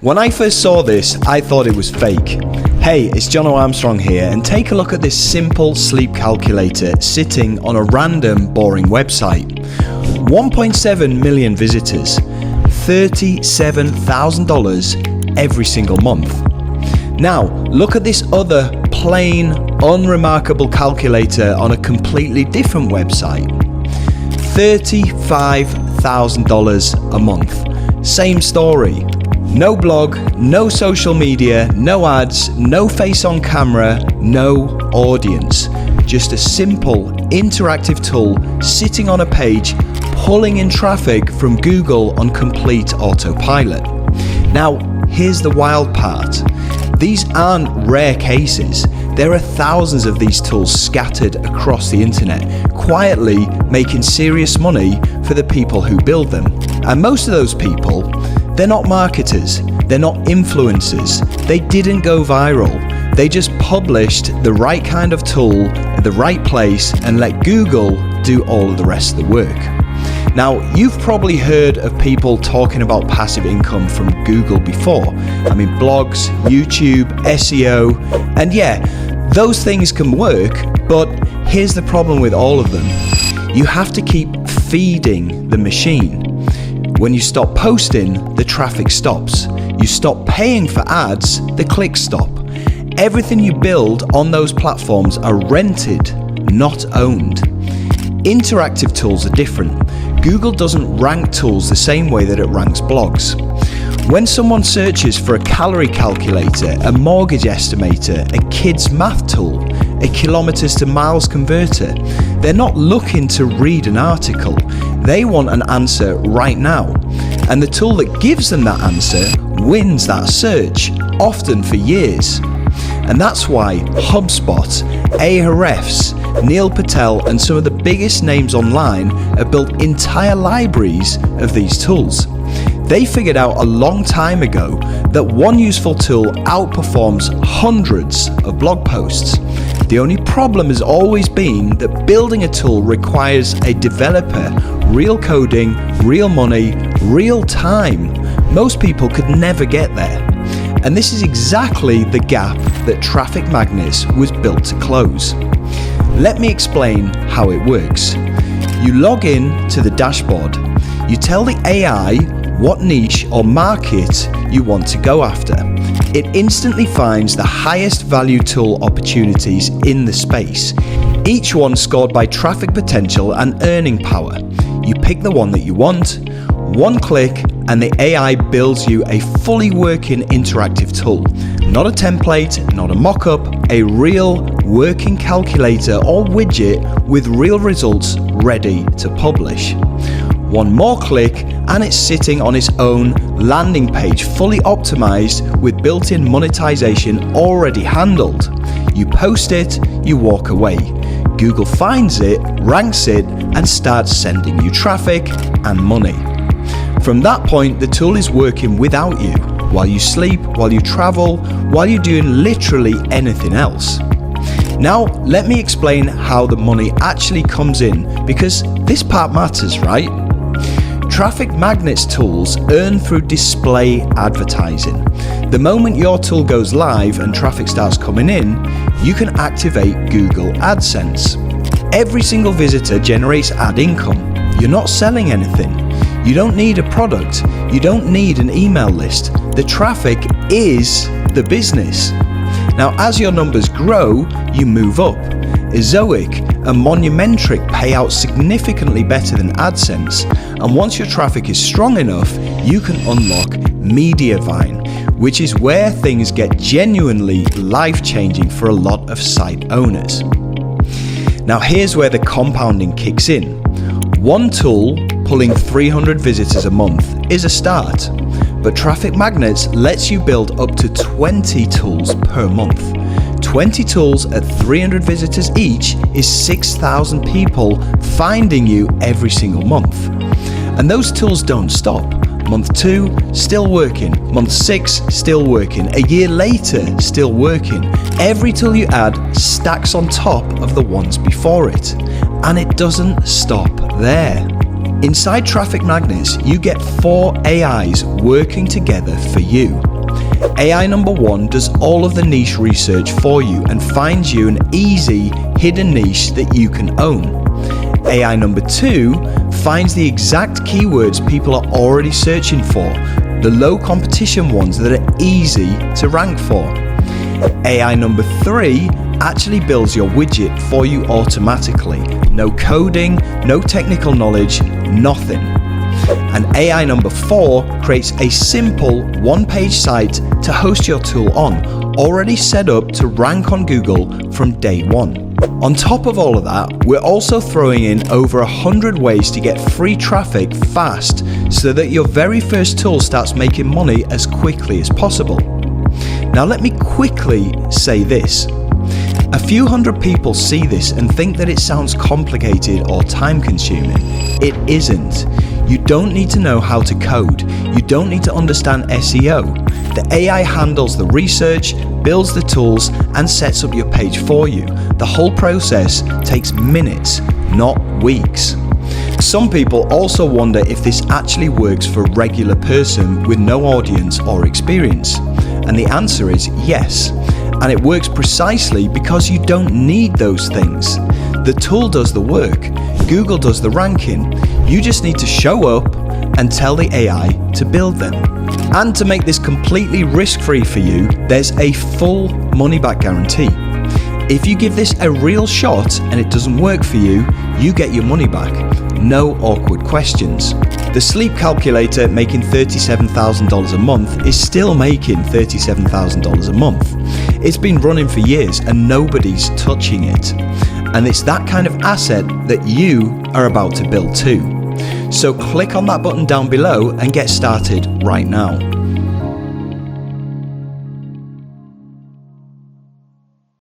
When I first saw this, I thought it was fake. Hey, it's John Armstrong here, and take a look at this simple sleep calculator sitting on a random, boring website. 1.7 million visitors, $37,000 every single month. Now, look at this other plain, unremarkable calculator on a completely different website. $35,000 a month. Same story. No blog, no social media, no ads, no face on camera, no audience. Just a simple interactive tool sitting on a page, pulling in traffic from Google on complete autopilot. Now, here's the wild part. These aren't rare cases. There are thousands of these tools scattered across the internet, quietly making serious money for the people who build them. And most of those people, they're not marketers, they're not influencers, they didn't go viral. They just published the right kind of tool at the right place and let Google do all of the rest of the work. Now, you've probably heard of people talking about passive income from Google before. I mean, blogs, YouTube, SEO, and yeah, those things can work, but here's the problem with all of them. You have to keep feeding the machine. When you stop posting, the traffic stops. You stop paying for ads, the clicks stop. Everything you build on those platforms are rented, not owned. Interactive tools are different. Google doesn't rank tools the same way that it ranks blogs. When someone searches for a calorie calculator, a mortgage estimator, a kid's math tool, a kilometers to miles converter, they're not looking to read an article. They want an answer right now. And the tool that gives them that answer wins that search, often for years. And that's why HubSpot, Ahrefs, Neil Patel, and some of the biggest names online have built entire libraries of these tools. They figured out a long time ago that one useful tool outperforms hundreds of blog posts. The only problem has always been that building a tool requires a developer, real coding, real money, real time. Most people could never get there. And this is exactly the gap that Traffic Magnets was built to close. Let me explain how it works. You log in to the dashboard. You tell the AI what niche or market you want to go after. It instantly finds the highest value tool opportunities in the space, each one scored by traffic potential and earning power. You pick the one that you want, one click, and the AI builds you a fully working interactive tool. Not a template, not a mock-up, a real working calculator or widget with real results ready to publish. One more click and it's sitting on its own landing page, fully optimized with built-in monetization already handled. You post it, you walk away. Google finds it, ranks it, and starts sending you traffic and money. From that point, the tool is working without you, while you sleep, while you travel, while you're doing literally anything else. Now, let me explain how the money actually comes in, because this part matters, right? Traffic Magnets tools earn through display advertising. The moment your tool goes live and traffic starts coming in, you can activate Google AdSense. Every single visitor generates ad income. You're not selling anything. You don't need a product. You don't need an email list. The traffic is the business. Now, as your numbers grow, you move up. Ezoic and Monumentric pay out significantly better than AdSense, and once your traffic is strong enough, you can unlock Mediavine, which is where things get genuinely life-changing for a lot of site owners. Now, here's where the compounding kicks in. One tool pulling 300 visitors a month is a start, but Traffic Magnets lets you build up to 20 tools per month. 20 tools at 300 visitors each is 6,000 people finding you every single month. And those tools don't stop. Month 2, still working. Month 6, still working. A year later, still working. Every tool you add stacks on top of the ones before it. And it doesn't stop there. Inside Traffic Magnets, you get 4 AIs working together for you. AI number 1 does all of the niche research for you and finds you an easy, hidden niche that you can own. AI number 2 finds the exact keywords people are already searching for, the low competition ones that are easy to rank for. AI number 3 actually builds your widget for you automatically. No coding, no technical knowledge, nothing. And AI number 4 creates a simple one-page site to host your tool on, already set up to rank on Google from day 1. On top of all of that, we're also throwing in over 100 ways to get free traffic fast so that your very first tool starts making money as quickly as possible. Now let me quickly say this. A few hundred people see this and think that it sounds complicated or time-consuming. It isn't. You don't need to know how to code. You don't need to understand SEO. The AI handles the research, builds the tools, and sets up your page for you. The whole process takes minutes, not weeks. Some people also wonder if this actually works for a regular person with no audience or experience. And the answer is yes. And it works precisely because you don't need those things. The tool does the work. Google does the ranking. You just need to show up and tell the AI to build them. And to make this completely risk-free for you, there's a full money-back guarantee. If you give this a real shot and it doesn't work for you, you get your money back. No awkward questions. The sleep calculator making $37,000 a month is still making $37,000 a month. It's been running for years and nobody's touching it. And it's that kind of asset that you are about to build too. So click on that button down below and get started right now.